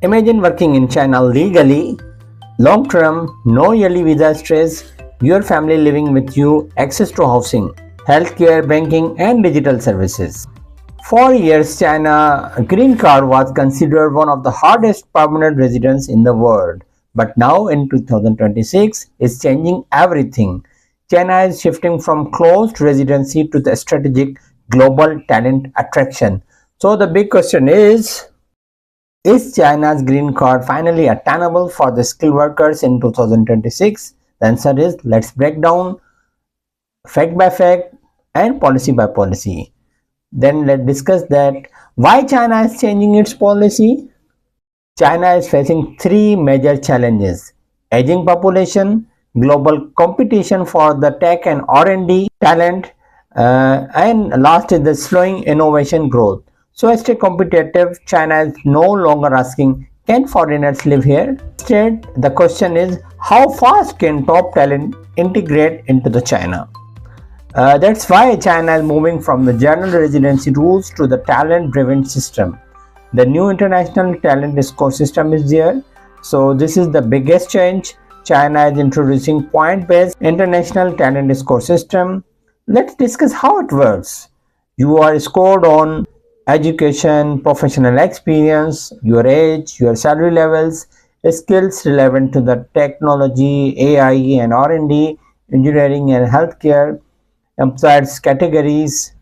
Imagine working in China legally, long term, no yearly visa stress, your family living with you, access to housing, healthcare, banking, and digital services. For years, China green card was considered one of the hardest permanent residence in the world. But now in 2026, it's changing everything. China is shifting from closed residency to the strategic global talent attraction. So the big question is China's green card finally attainable for the skilled workers in 2026? The answer is let's break down fact by fact and policy by policy. Then let's discuss that why China is changing its policy. China is facing three major challenges: aging population, global competition for the tech and R&D talent, and last is the slowing innovation growth. So as to competitive, China is no longer asking, can foreigners live here? Instead, the question is, how fast can top talent integrate into the China? That's why China is moving from the general residency rules to the talent-driven system. The new international talent score system is there. So this is the biggest change. China is introducing point-based international talent score system. Let's discuss how it works. You are scored on education, professional experience, your age, your salary levels, skills relevant to the technology, AI and R&D, engineering and healthcare, emphasize categories.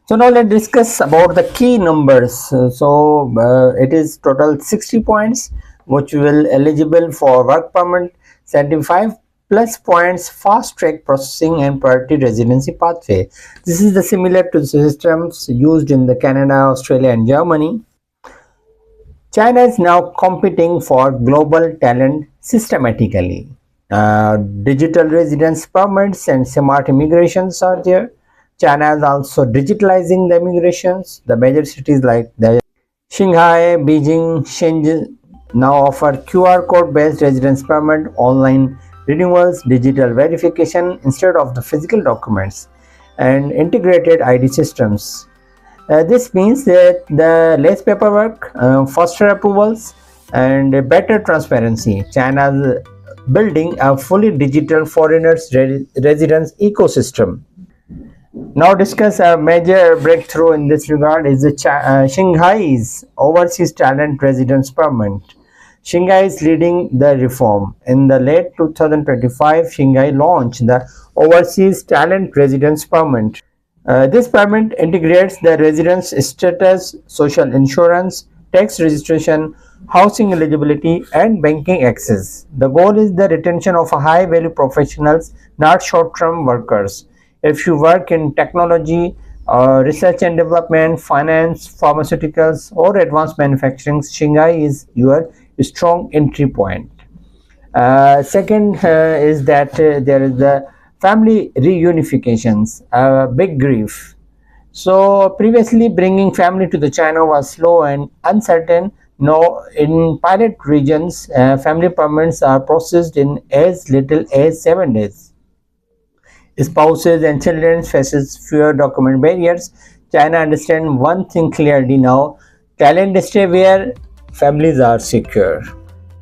So now let's discuss about the key numbers. It is total 60 points which will eligible for work permit, 75 plus points fast track processing and priority residency pathway. This is the similar to the systems used in the Canada, Australia and Germany. China is now competing for global talent systematically. Digital residence permits and smart immigrations are there. China is also digitalizing the immigrations. The major cities like the Shanghai, Beijing, Shenzhen now offer QR code based residence permit, online renewals, digital verification instead of the physical documents, and integrated ID systems. This means that the less paperwork, faster approvals, and better transparency. China is building a fully digital foreigners residence ecosystem. Now discuss a major breakthrough in this regard is the Shanghai's overseas talent residence permit. Shanghai is leading the reform. In the late 2025, Shanghai launched the overseas talent residence permit. This permit integrates the residence status, social insurance, tax registration, housing eligibility, and banking access. The goal is the retention of high value professionals, not short term workers. If you work in technology, research and development, finance, pharmaceuticals, or advanced manufacturing, Shanghai is your strong entry point. Second is that there is the family reunifications, big grief. So previously bringing family to the China was slow and uncertain. Now in pilot regions, family permits are processed in as little as 7 days. Spouses and children faces fewer document barriers. China understands one thing clearly now: talent stay where families are secure.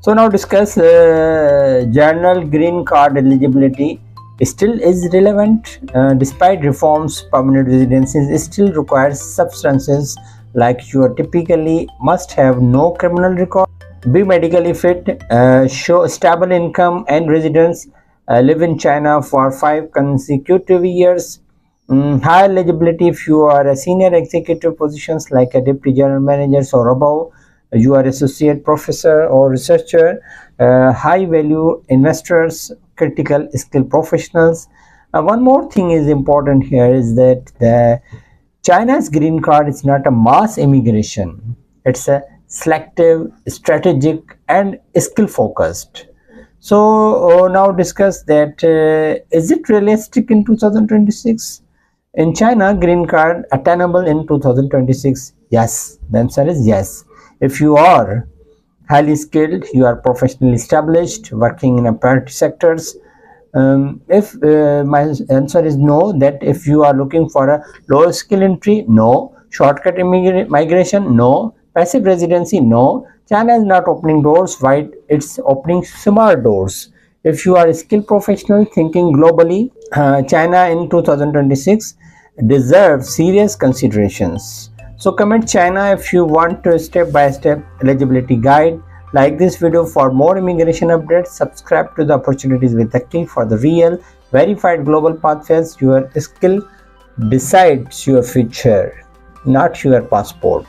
So now discuss journal green card eligibility. Still is relevant despite reforms. Permanent residencies still requires substances like you are typically must have no criminal record, be medically fit, show stable income and residence, live in China for 5 consecutive years. High eligibility if you are a senior executive positions like a deputy general managers or above, you are associate professor or researcher, high value investors, critical skill professionals. One more thing is important here is that the China's green card is not a mass immigration. It's a selective, strategic, and skill focused. So now discuss that is it realistic in 2026? In China, green card attainable in 2026? Yes, the answer is yes. If you are highly skilled, you are professionally established, working in a priority sectors. If my answer is no, that if you are looking for a low skill entry, no. Shortcut migration, no. Passive residency, no. China is not opening doors wide, it's opening smart doors. If you are a skilled professional thinking globally, China in 2026 deserves serious considerations. So comment China if you want a step-by-step eligibility guide. Like this video for more immigration updates. Subscribe to the Opportunities with the Key for the real, verified global pathways. Your skill decides your future, not your passport.